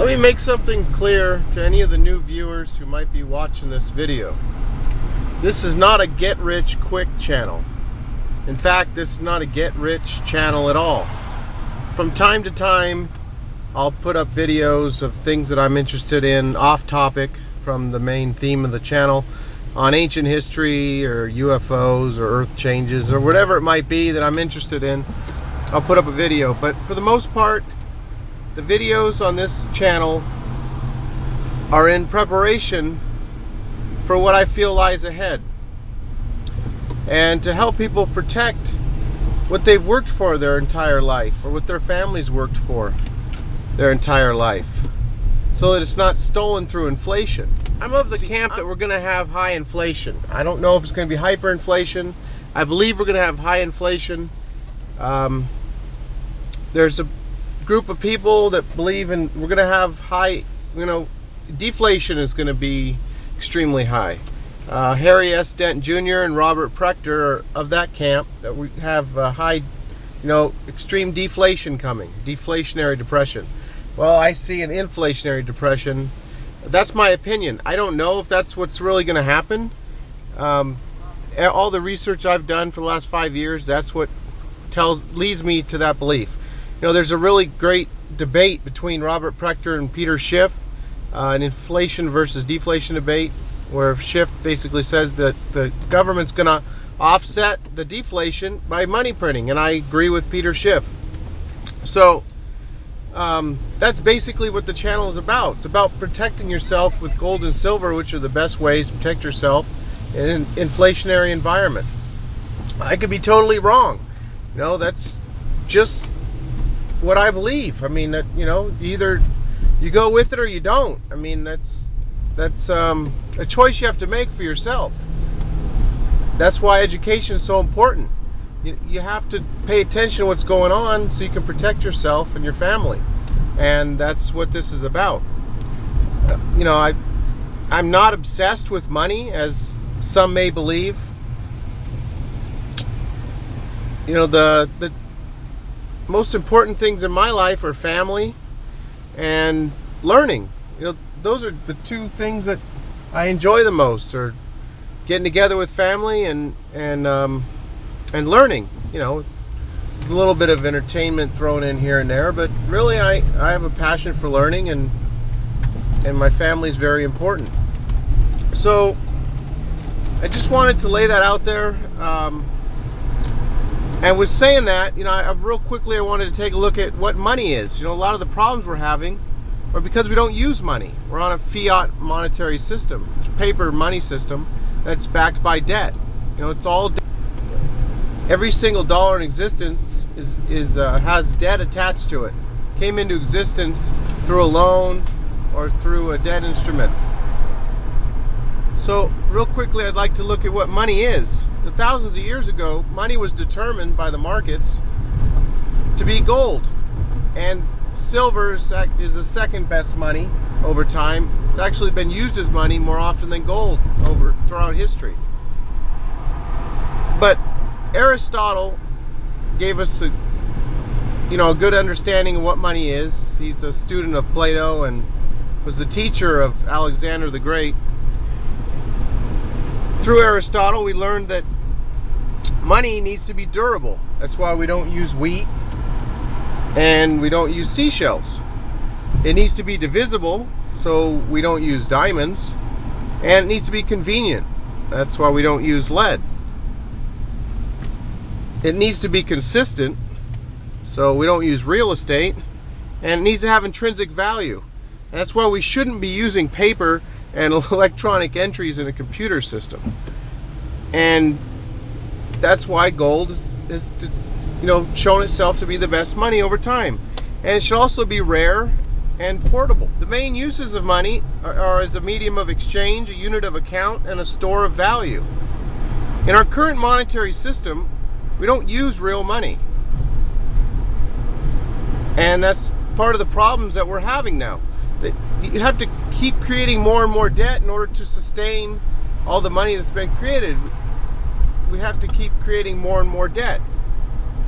Let me make something clear to any of the new viewers who might be watching this video. This is not a get-rich-quick channel. In fact, this is not a get-rich channel at all. From time to time, I'll put up videos of things that I'm interested in off-topic from the main theme of the channel on ancient history or UFOs or earth changes or whatever it might be that I'm interested in. I'll put up a video, but for the most part, the videos on this channel are in preparation for what I feel lies ahead, and to help people protect what they've worked for their entire life, or what their families worked for their entire life, so that it's not stolen through inflation. I'm of the camp that we're going to have high inflation. I don't know if it's going to be hyperinflation. I believe we're going to have high inflation. There's a group of people that believe we're going to have high, deflation is going to be extremely high. Harry S. Dent Jr. and Robert Prechter are of that camp, that we have high, extreme deflation coming, deflationary depression. Well, I see an inflationary depression. That's my opinion. I don't know if that's what's really going to happen. All the research I've done for the last 5 years, that's what leads me to that belief. There's a really great debate between Robert Prechter and Peter Schiff, an inflation versus deflation debate, where Schiff basically says that the government's going to offset the deflation by money printing, and I agree with Peter Schiff. So that's basically what the channel is about. It's about protecting yourself with gold and silver, which are the best ways to protect yourself in an inflationary environment. I could be totally wrong. That's just what I believe. I mean, that either you go with it or you don't. I mean, that's a choice you have to make for yourself. That's why education is so important. You have to pay attention to what's going on so you can protect yourself and your family, and that's what this is about. I'm not obsessed with money, as some may believe. The most important things in my life are family and learning. Those are the two things that I enjoy the most, are getting together with family and learning. A little bit of entertainment thrown in here and there, but really I have a passion for learning, and my family is very important. So I just wanted to lay that out there. And with saying that, real quickly I wanted to take a look at what money is. A lot of the problems we're having are because we don't use money. We're on a fiat monetary system, paper money system that's backed by debt. It's all debt. Every single dollar in existence has debt attached to it. Came into existence through a loan or through a debt instrument. So real quickly, I'd like to look at what money is. Thousands of years ago, money was determined by the markets to be gold, and silver is the second best money over time. It's actually been used as money more often than gold throughout history. But Aristotle gave us a good understanding of what money is. He's a student of Plato and was the teacher of Alexander the Great. Through Aristotle, we learned that money needs to be durable. That's why we don't use wheat and we don't use seashells. It needs to be divisible, so we don't use diamonds, and it needs to be convenient. That's why we don't use lead. It needs to be consistent, so we don't use real estate, and it needs to have intrinsic value. And that's why we shouldn't be using paper and electronic entries in a computer system. And that's why gold is shown itself to be the best money over time. And it should also be rare and portable. The main uses of money are as a medium of exchange, a unit of account, and a store of value. In our current monetary system, we don't use real money. And that's part of the problems that we're having now. That you have to keep creating more and more debt in order to sustain all the money that's been created. We have to keep creating more and more debt.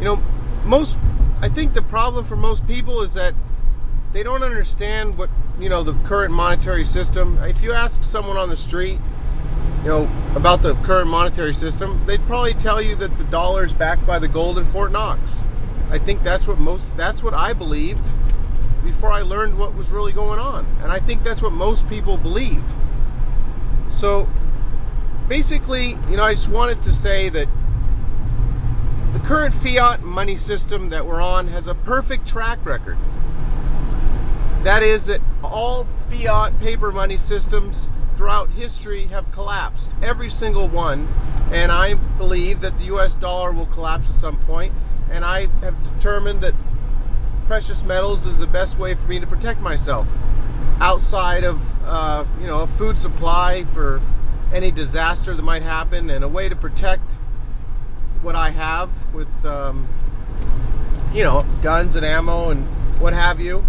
I think the problem for most people is that they don't understand what, the current monetary system. If you ask someone on the street, about the current monetary system, they'd probably tell you that the dollar is backed by the gold in Fort Knox. I think that's what I believed before I learned what was really going on. And I think that's what most people believe. So basically, I just wanted to say that the current fiat money system that we're on has a perfect track record. That is that all fiat paper money systems throughout history have collapsed, every single one, and I believe that the US dollar will collapse at some point, and I have determined that precious metals is the best way for me to protect myself outside of a food supply for any disaster that might happen, and a way to protect what I have with guns and ammo and what have you.